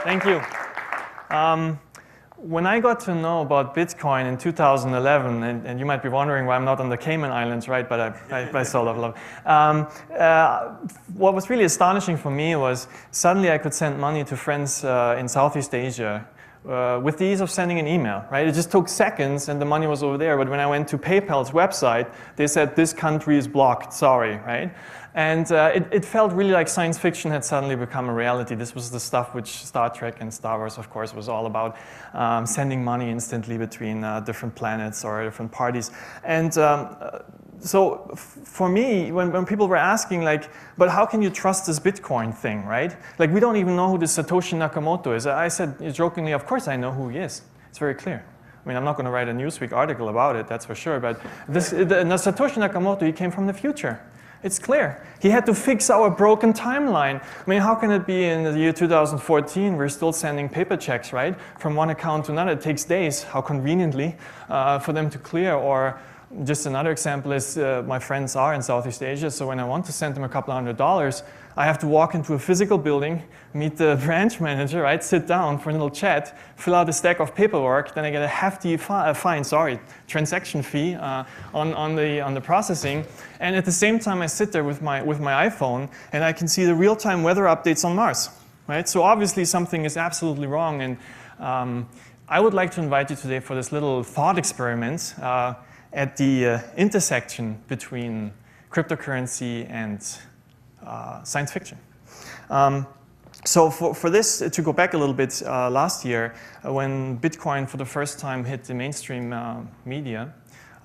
Thank you. When I got to know about Bitcoin in 2011, and you might be wondering why I'm not on the Cayman Islands, right? But I sort of love. What was really astonishing for me was suddenly I could send money to friends in Southeast Asia with the ease of sending an email, right? It just took seconds and the money was over there. But when I went to PayPal's website, they said, this country is blocked, sorry, right? And it felt really like science fiction had suddenly become a reality. This was the stuff which Star Trek and Star Wars, of course, was all about, sending money instantly between different planets or different parties. And so for me, when people were asking, like, but how can you trust this Bitcoin thing, right? Like, we don't even know who this Satoshi Nakamoto is. I said jokingly, of course I know who he is. It's very clear. I mean, I'm not going to write a Newsweek article about it, that's for sure. But the Satoshi Nakamoto, he came from the future. It's clear. He had to fix our broken timeline. I mean, how can it be in the year 2014 we're still sending paper checks, right? From one account to another. It takes days, how conveniently, for them to clear. Or just another example is my friends are in Southeast Asia, so when I want to send them a couple $100, I have to walk into a physical building, meet the branch manager, right? Sit down for a little chat, fill out a stack of paperwork, then I get a hefty transaction fee on the processing. And at the same time, I sit there with my iPhone, and I can see the real-time weather updates on Mars, right? So obviously something is absolutely wrong, and I would like to invite you today for this little thought experiment at the intersection between cryptocurrency and science fiction. So for this, to go back a little bit, last year, when Bitcoin for the first time hit the mainstream media,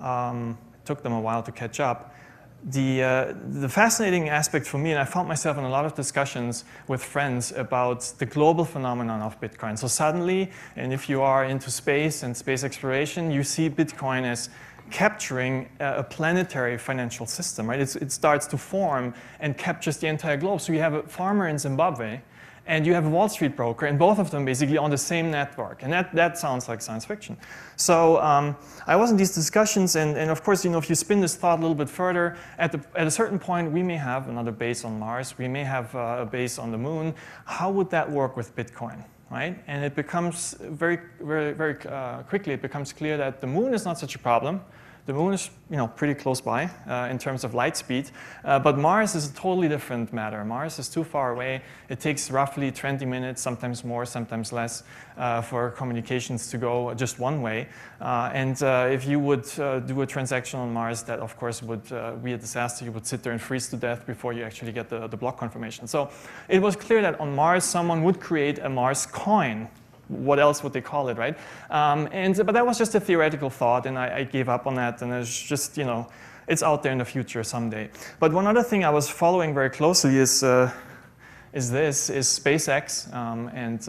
it took them a while to catch up. The fascinating aspect for me, and I found myself in a lot of discussions with friends about the global phenomenon of Bitcoin. So suddenly, and if you are into space and space exploration, you see Bitcoin as capturing a planetary financial system, right? It starts to form and captures the entire globe. So you have a farmer in Zimbabwe and you have a Wall Street broker, and both of them basically on the same network. And that sounds like science fiction. So I was in these discussions, and of course, you know, if you spin this thought a little bit further, at a certain point, we may have another base on Mars. We may have a base on the moon. How would that work with Bitcoin? Right? And it becomes very quickly, it becomes clear that the moon is not such a problem. The moon is, you know, pretty close by in terms of light speed, but Mars is a totally different matter. Mars is too far away. It takes roughly 20 minutes, sometimes more, sometimes less, for communications to go just one way. And if you would do a transaction on Mars, that of course would be a disaster. You would sit there and freeze to death before you actually get the block confirmation. So it was clear that on Mars, someone would create a Marscoin. What else would they call it, right? But that was just a theoretical thought, and I gave up on that, and it's just, you know, it's out there in the future someday. But one other thing I was following very closely is SpaceX and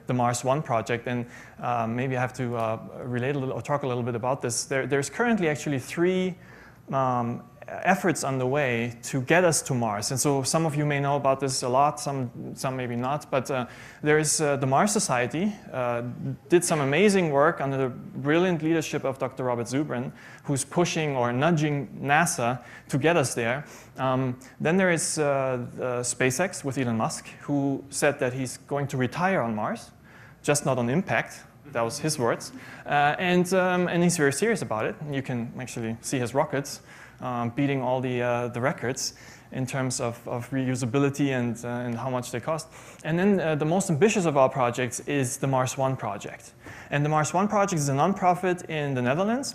the Mars One project, and maybe I have to relate a little or talk a little bit about this. There's currently actually 3 efforts underway to get us to Mars. And so some of you may know about this a lot, some maybe not, but there's the Mars Society did some amazing work under the brilliant leadership of Dr. Robert Zubrin, who's pushing or nudging NASA to get us there. Then there is SpaceX with Elon Musk, who said that he's going to retire on Mars, just not on impact. That was his words. And he's very serious about it. You can actually see his rockets beating all the records in terms of reusability and how much they cost. And then the most ambitious of our projects is the Mars One project. And the Mars One project is a nonprofit in the Netherlands.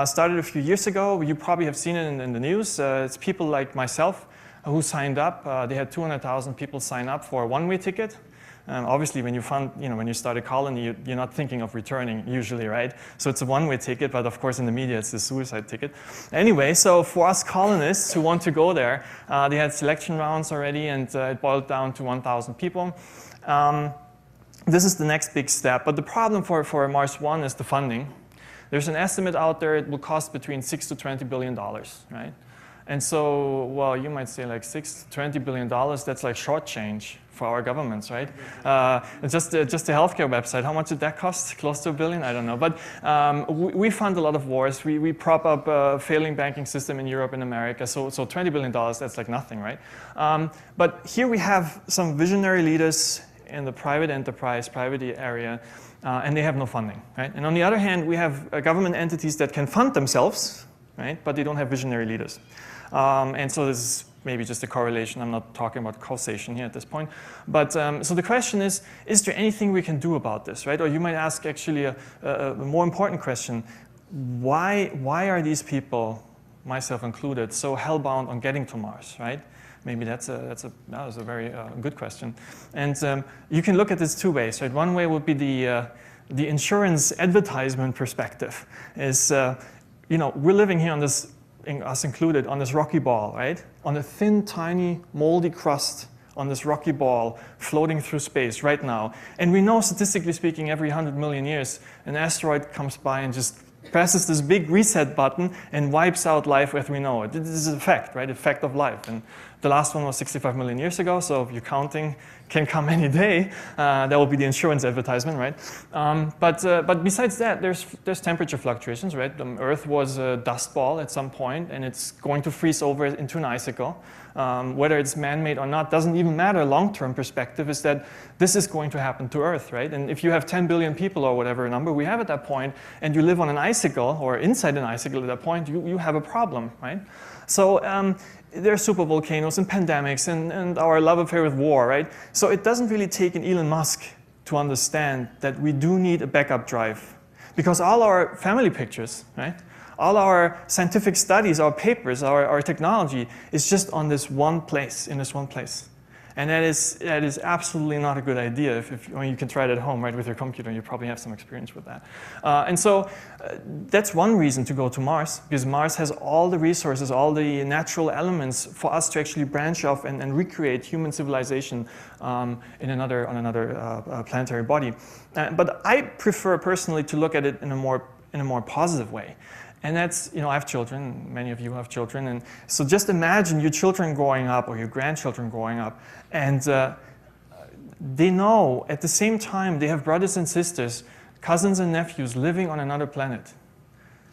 Started a few years ago. You probably have seen it in the news. It's people like myself who signed up. They had 200,000 people sign up for a one-way ticket. Obviously, when you start a colony, you're not thinking of returning usually, right? So it's a one-way ticket, but of course in the media it's a suicide ticket. Anyway, so for us colonists who want to go there, they had selection rounds already, and it boiled down to 1,000 people. This is the next big step, but the problem for Mars One is the funding. There's an estimate out there, it will cost between $6 to $20 billion, right? And so, well, you might say like $6 to $20 billion, that's like short change for our governments, right? Just a healthcare website, how much did that cost? Close to $1 billion? I don't know. But we fund a lot of wars. We prop up a failing banking system in Europe and America. So $20 billion, that's like nothing, right? But here we have some visionary leaders in the private enterprise, private area, and they have no funding, right? And on the other hand, we have government entities that can fund themselves, right? But they don't have visionary leaders. And so this is maybe just a correlation. I'm not talking about causation here at this point. But so the question is there anything we can do about this, right? Or you might ask actually a more important question. Why are these people, myself included, so hellbound on getting to Mars, right? Maybe that was a very good question. And you can look at this two ways, right? One way would be the insurance advertisement perspective. Is we're living here on this, us included, on this rocky ball, right? On a thin, tiny, moldy crust on this rocky ball floating through space right now. And we know, statistically speaking, every 100 million years, an asteroid comes by and just presses this big reset button and wipes out life as we know it. This is a fact, right? Effect of life. And the last one was 65 million years ago, so if you're counting, can come any day. That will be the insurance advertisement, right? But besides that, there's temperature fluctuations, right? The Earth was a dust ball at some point, and it's going to freeze over into an icicle. Whether it's man-made or not doesn't even matter. Long-term perspective is that this is going to happen to Earth, right? And if you have 10 billion people or whatever number we have at that point, and you live on an icicle or inside an icicle at that point, you have a problem, right? So there are supervolcanoes and pandemics and our love affair with war, right? So it doesn't really take an Elon Musk to understand that we do need a backup drive, because all our family pictures, right? All our scientific studies, our papers, our technology is just on this one place, in this one place. And that is absolutely not a good idea. You can try it at home, right, with your computer. You probably have some experience with that. And so that's one reason to go to Mars, because Mars has all the resources, all the natural elements for us to actually branch off and recreate human civilization on another planetary body. But I prefer personally to look at it in a more positive way. And that's, I have children, many of you have children, and so just imagine your children growing up or your grandchildren growing up, and they know at the same time they have brothers and sisters, cousins and nephews living on another planet.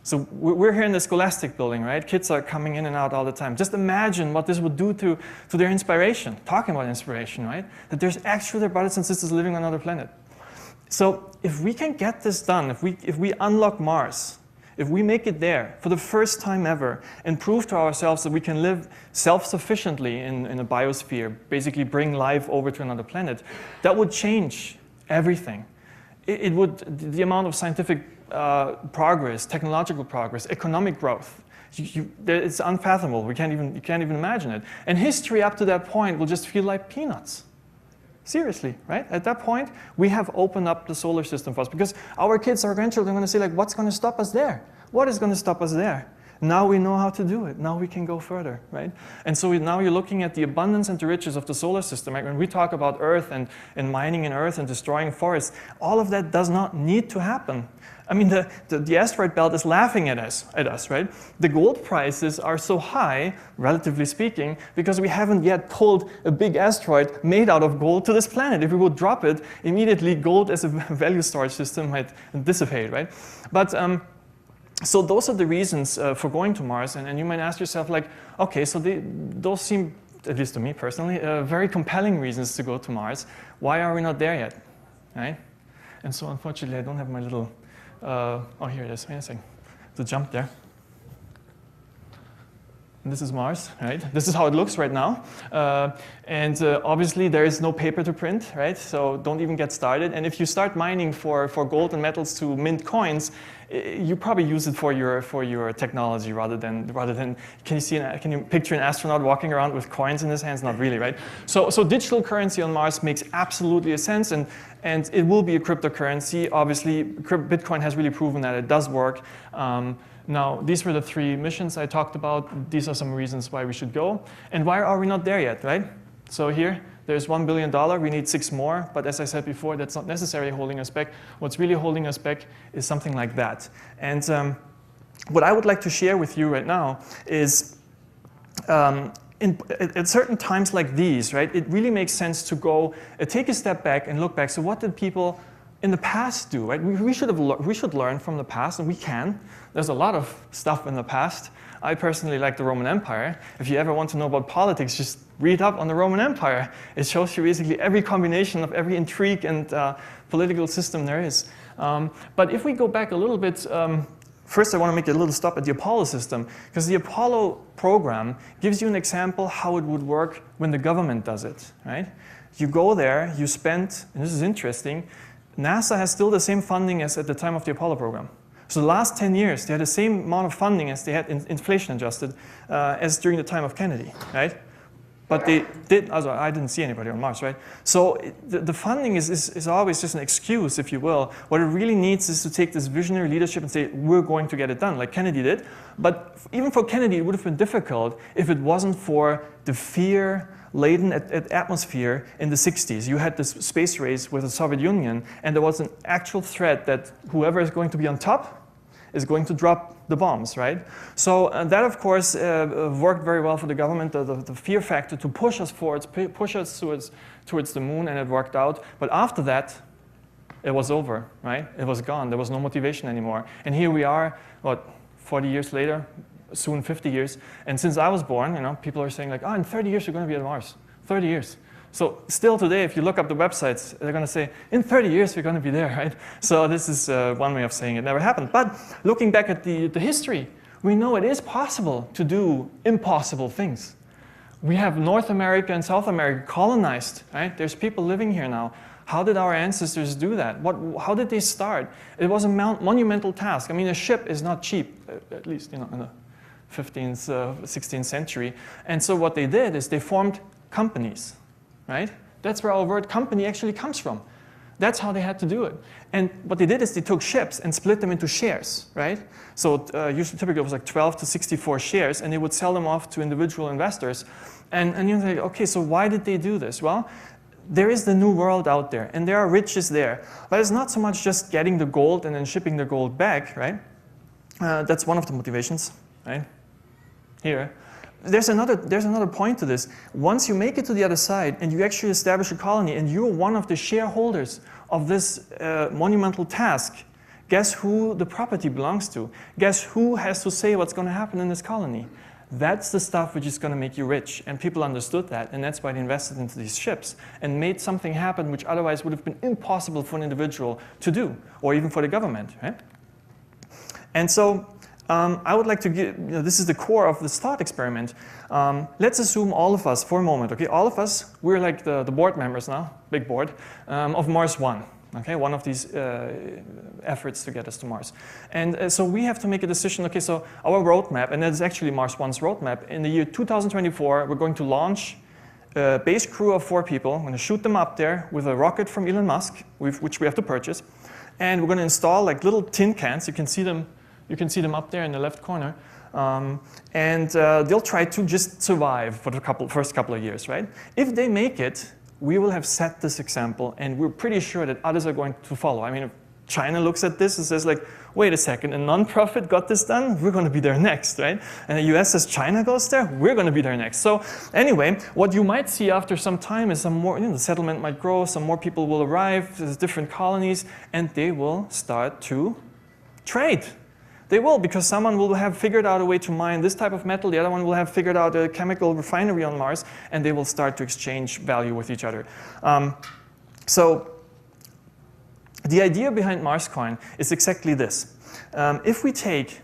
So we're here in the Scholastic building, right? Kids are coming in and out all the time. Just imagine what this would do to their inspiration, talking about inspiration, right? That there's actually their brothers and sisters living on another planet. So if we can get this done, if we unlock Mars, if we make it there for the first time ever and prove to ourselves that we can live self-sufficiently in a biosphere, basically bring life over to another planet, that would change everything. It would, the amount of scientific progress, technological progress, economic growth, it's unfathomable. You can't even imagine it. And history up to that point will just feel like peanuts. Seriously, right? At that point, we have opened up the solar system for us, because our kids, our grandchildren are going to say, like, what's going to stop us there? What is going to stop us there? Now we know how to do it. Now we can go further, right? And so now you're looking at the abundance and the riches of the solar system, right? When we talk about Earth and mining in Earth and destroying forests, all of that does not need to happen. I mean, the asteroid belt is laughing at us, right? The gold prices are so high, relatively speaking, because we haven't yet pulled a big asteroid made out of gold to this planet. If we would drop it, immediately gold as a value storage system might dissipate, right? But so those are the reasons for going to Mars. And you might ask yourself, like, okay, so those seem, at least to me personally, very compelling reasons to go to Mars. Why are we not there yet, right? And so unfortunately, I don't have my little... oh, here it is. Wait a second. To jump there. And this is Mars, right? This is how it looks right now. And obviously, there is no paper to print, right? So don't even get started. And if you start mining for gold and metals to mint coins, you probably use it for your technology rather than can you picture an astronaut walking around with coins in his hands? Not really, right? So digital currency on Mars makes absolutely a sense, and it will be a cryptocurrency. Obviously, Bitcoin has really proven that it does work. Now, these were the 3 missions I talked about. These are some reasons why we should go. And why are we not there yet, right? So here, there's $1 billion. We need 6 more. But as I said before, that's not necessarily holding us back. What's really holding us back is something like that. And what I would like to share with you right now is at certain times like these, right, it really makes sense to go take a step back and look back. So what did people in the past do, right? We should learn from the past, and we can. There's a lot of stuff in the past. I personally like the Roman Empire. If you ever want to know about politics, just read up on the Roman Empire. It shows you basically every combination of every intrigue and political system there is. But if we go back a little bit, first I want to make a little stop at the Apollo system, because the Apollo program gives you an example how it would work when the government does it, right? You go there, you spend, and this is interesting, NASA has still the same funding as at the time of the Apollo program. So the last 10 years, they had the same amount of funding as they had inflation adjusted as during the time of Kennedy, right? But they did, also I didn't see anybody on Mars, right? So the funding is always just an excuse, if you will. What it really needs is to take this visionary leadership and say, we're going to get it done, like Kennedy did. But even for Kennedy, it would have been difficult if it wasn't for the fear-laden atmosphere in the 60s. You had this space race with the Soviet Union, and there was an actual threat that whoever is going to be on top is going to drop the bombs, right? So that, of course, worked very well for the government, the fear factor to push us forwards, push us towards the moon, and it worked out. But after that, it was over, right? It was gone. There was no motivation anymore. And here we are, what, 40 years later, soon 50 years. And since I was born, you know, people are saying like, oh, in 30 years, you're going to be at Mars. 30 years. So still today, if you look up the websites, they're going to say, in 30 years, we're going to be there, right? So this is one way of saying it never happened. But looking back at the history, we know it is possible to do impossible things. We have North America and South America colonized, right? There's people living here now. How did our ancestors do that? How did they start? It was a monumental task. I mean, a ship is not cheap, at least, you know, in the 15th, 16th century. And so what they did is they formed companies. Right? That's where our word company actually comes from. That's how they had to do it. And what they did is they took ships and split them into shares, right? So usually typically it was like 12 to 64 shares, and they would sell them off to individual investors. And you think, okay, so why did they do this? Well, there is the new world out there, and there are riches there. But it's not so much just getting the gold and then shipping the gold back, right? That's one of the motivations, right? Here. There's another point to this. Once you make it to the other side and you actually establish a colony and you're one of the shareholders of this monumental task, guess who the property belongs to? Guess who has to say what's going to happen in this colony? That's the stuff which is going to make you rich. And people understood that, and that's why they invested into these ships and made something happen which otherwise would have been impossible for an individual to do, or even for the government, right? And so I would like to give, you know, this is the core of this thought experiment. Let's assume all of us, for a moment, okay, all of us, we're like the board members now, big board, of Mars One, okay, one of these efforts to get us to Mars. And so we have to make a decision, okay, so our roadmap, and that's actually Mars One's roadmap, in the year 2024, we're going to launch a base crew of 4 people. I'm going to shoot them up there with a rocket from Elon Musk, which we have to purchase, and we're going to install like little tin cans. You can see them up there in the left corner. And they'll try to just survive for the first couple of years, right? If they make it, we will have set this example, and we're pretty sure that others are going to follow. I mean, if China looks at this and says like, wait a second, a non-profit got this done, we're going to be there next, right? And the US says China goes there, we're going to be there next. So anyway, what you might see after some time is some more, you know, the settlement might grow, some more people will arrive, there's different colonies, and they will start to trade. They will, because someone will have figured out a way to mine this type of metal, the other one will have figured out a chemical refinery on Mars, and they will start to exchange value with each other. So the idea behind Marscoin is exactly this. If we take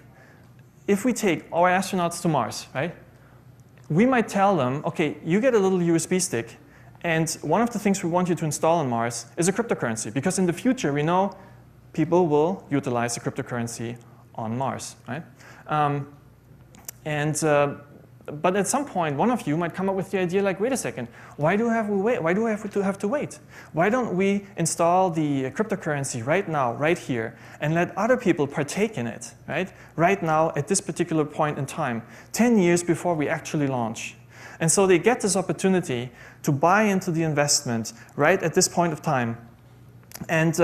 our astronauts to Mars, right, we might tell them, okay, you get a little USB stick, and one of the things we want you to install on Mars is a cryptocurrency, because in the future we know people will utilize the cryptocurrency on Mars, right? But at some point, one of you might come up with the idea like, wait a second, why do we have to wait? Why don't we install the cryptocurrency right now, right here, and let other people partake in it, right? Right now, at this particular point in time, 10 years before we actually launch. And so they get this opportunity to buy into the investment right at this point of time. And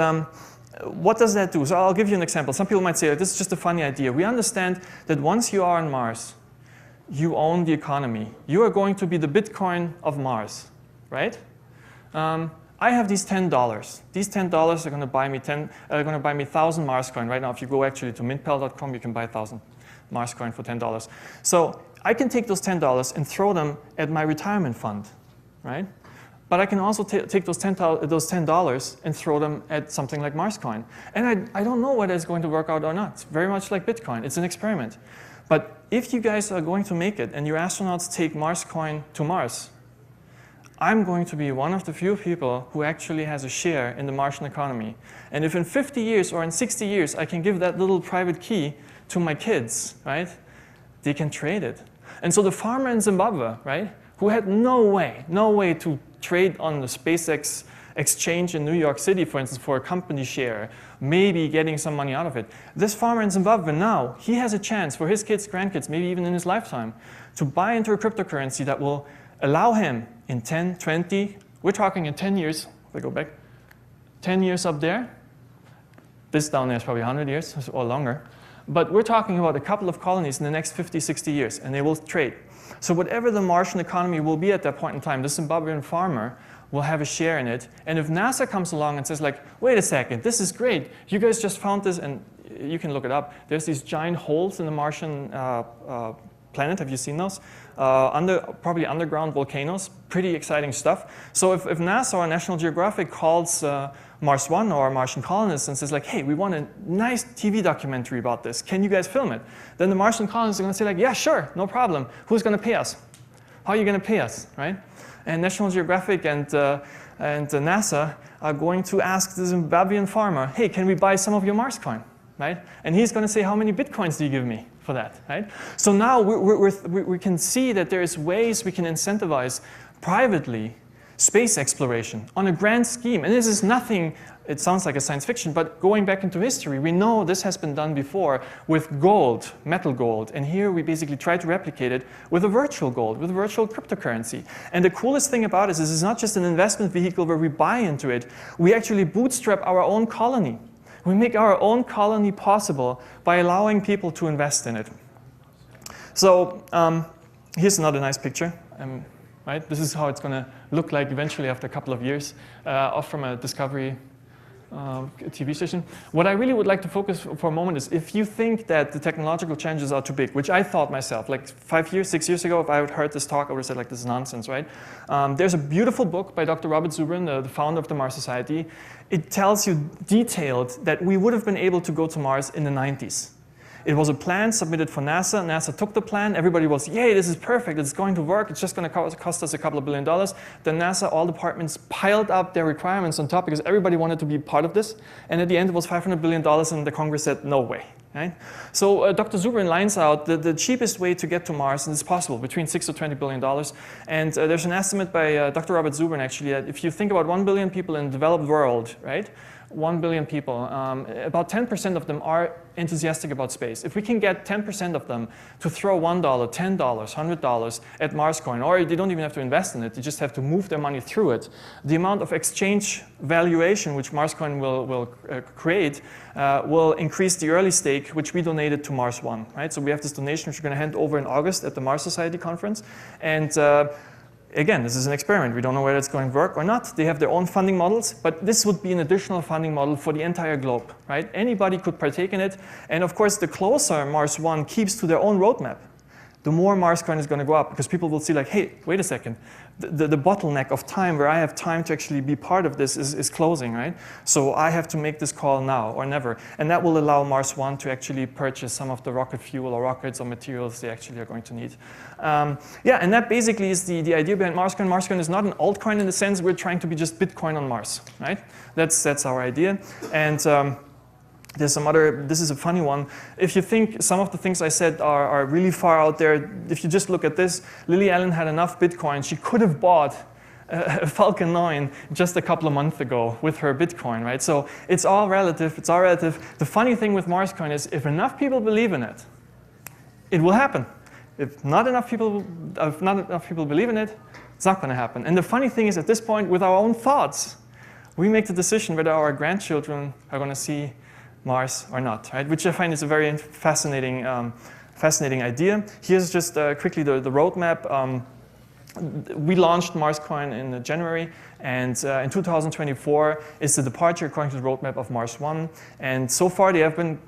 what does that do? So I'll give you an example. Some people might say, oh, this is just a funny idea. We understand that once you are on Mars, you own the economy. You are going to be the Bitcoin of Mars, right? I have these $10. These $10 are going to buy me 1,000 Marscoin. Right now, if you go actually to mintpal.com, you can buy 1,000 Marscoin for $10. So I can take those $10 and throw them at my retirement fund, right? But I can also take those $10 and throw them at something like Marscoin. And I don't know whether it's going to work out or not. It's very much like Bitcoin. It's an experiment. But if you guys are going to make it and your astronauts take Marscoin to Mars, I'm going to be one of the few people who actually has a share in the Martian economy. And if in 50 years or in 60 years I can give that little private key to my kids, right, they can trade it. And so the farmer in Zimbabwe, right, who had no way to trade on the SpaceX exchange in New York City, for instance, for a company share, maybe getting some money out of it. This farmer in Zimbabwe now, he has a chance for his kids, grandkids, maybe even in his lifetime, to buy into a cryptocurrency that will allow him in 10, 20, we're talking in 10 years, if I go back, 10 years up there, this down there is probably 100 years or longer, but we're talking about a couple of colonies in the next 50, 60 years, and they will trade. So whatever the Martian economy will be at that point in time, the Zimbabwean farmer will have a share in it. And if NASA comes along and says like, wait a second, this is great. You guys just found this, and you can look it up. There's these giant holes in the Martian planet. Have you seen those? Probably underground volcanoes. Pretty exciting stuff. So if NASA or National Geographic calls Mars One or Martian colonists and says like, hey, we want a nice TV documentary about this. Can you guys film it? Then the Martian colonists are going to say like, yeah, sure, no problem. Who's going to pay us? How are you going to pay us, right? And National Geographic and NASA are going to ask the Zimbabwean farmer, hey, can we buy some of your Marscoin, right? And he's going to say, how many Bitcoins do you give me for that, right? So now we can see that there's ways we can incentivize privately space exploration on a grand scheme. And this is nothing, it sounds like a science fiction, but going back into history, we know this has been done before with gold, metal gold. And here we basically try to replicate it with a virtual gold, with a virtual cryptocurrency. And the coolest thing about this is it's not just an investment vehicle where we buy into it. We actually bootstrap our own colony. We make our own colony possible by allowing people to invest in it. So here's another nice picture. Right? This is how it's going to look like eventually after a couple of years, off from a Discovery TV station. What I really would like to focus for a moment is if you think that the technological challenges are too big, which I thought myself, like 5 years, 6 years ago, if I had heard this talk, I would have said like, this is nonsense, right? There's a beautiful book by Dr. Robert Zubrin, the founder of the Mars Society. It tells you detailed that we would have been able to go to Mars in the 90s. It was a plan submitted for NASA. NASA took the plan. Everybody was, yay, this is perfect. It's going to work. It's just going to cost us a couple of $1 billion. Then NASA, all departments piled up their requirements on top because everybody wanted to be part of this. And at the end, it was $500 billion, and the Congress said, no way. Right? So Dr. Zubrin lines out the cheapest way to get to Mars, and it's possible, between $6 to $20 billion. And there's an estimate by Dr. Robert Zubrin, actually, that if you think about 1 billion people in the developed world, right? 1 billion people, about 10% of them are enthusiastic about space. If we can get 10% of them to throw $1, $10, $100 at Marscoin, or they don't even have to invest in it, they just have to move their money through it, the amount of exchange valuation which Marscoin will create will increase the early stake, which we donated to Mars One. Right? So we have this donation which we're going to hand over in August at the Mars Society conference. And again, this is an experiment. We don't know whether it's going to work or not. They have their own funding models, but this would be an additional funding model for the entire globe, right? Anybody could partake in it. And of course, the closer Mars One keeps to their own roadmap, the more Marscoin is going to go up, because people will see like, hey, wait a second, the bottleneck of time where I have time to actually be part of this is closing, right? So I have to make this call now or never. And that will allow Mars One to actually purchase some of the rocket fuel or rockets or materials they actually are going to need. Yeah, and that basically is the idea behind Marscoin. Marscoin is not an altcoin in the sense we're trying to be just Bitcoin on Mars, right? That's our idea. And there's some other, this is a funny one. If you think some of the things I said are really far out there, if you just look at this, Lily Allen had enough Bitcoin. She could have bought a Falcon 9 just a couple of months ago with her Bitcoin, right? So it's all relative, it's all relative. The funny thing with Marscoin is if enough people believe in it, it will happen. If not enough people believe in it, it's not going to happen. And the funny thing is at this point, with our own thoughts, we make the decision whether our grandchildren are going to see Mars or not, right? Which I find is a very fascinating idea. Here's just quickly the roadmap. we launched Marscoin in January, and in 2024 is the departure according to the roadmap of Mars 1. And so far they have been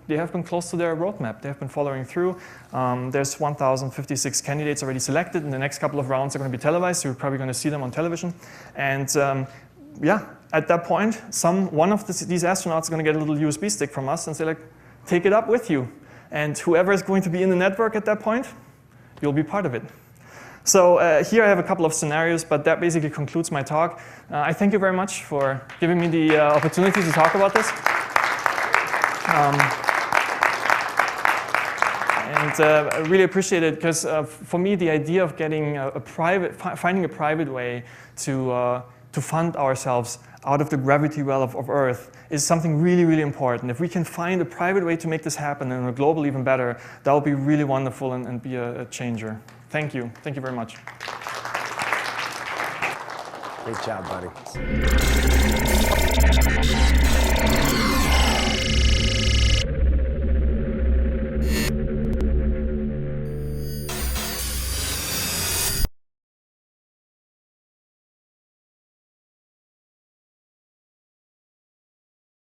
close to their roadmap. They have been following through. There's 1,056 candidates already selected. In the next couple of rounds are going to be televised, so you're probably going to see them on television. And yeah, at that point, one of these astronauts is going to get a little USB stick from us and say, like, take it up with you. And whoever is going to be in the network at that point, you'll be part of it. So here I have a couple of scenarios, but that basically concludes my talk. I thank you very much for giving me the opportunity to talk about this. I really appreciate it, because for me, the idea of getting finding a private way to fund ourselves out of the gravity well of Earth is something really, really important. If we can find a private way to make this happen, and a global even better, that would be really wonderful and be a changer. Thank you. Thank you very much. Great job, buddy.